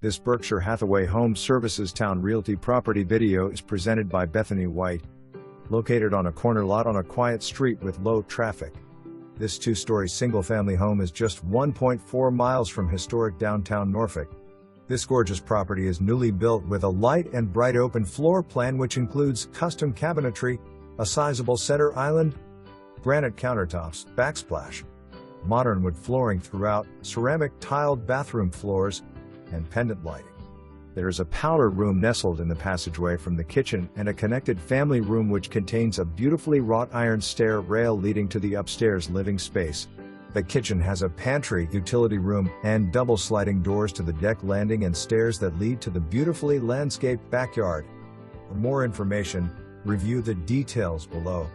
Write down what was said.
This Berkshire Hathaway Home Services Towne Realty property video is presented by Bethany White. Located on a corner lot on a quiet street with low traffic. This two-story single-family home is just 1.4 miles from historic downtown Norfolk. This gorgeous property is newly built with a light and bright open floor plan which includes custom cabinetry, a sizable center island, granite countertops, backsplash, modern wood flooring throughout, ceramic tiled bathroom floors, and pendant lighting. There is a powder room nestled in the passageway from the kitchen and a connected family room which contains a beautifully wrought iron stair rail leading to the upstairs living space. The kitchen has a pantry, utility room, and double sliding doors to the deck landing and stairs that lead to the beautifully landscaped backyard. For more information, review the details below.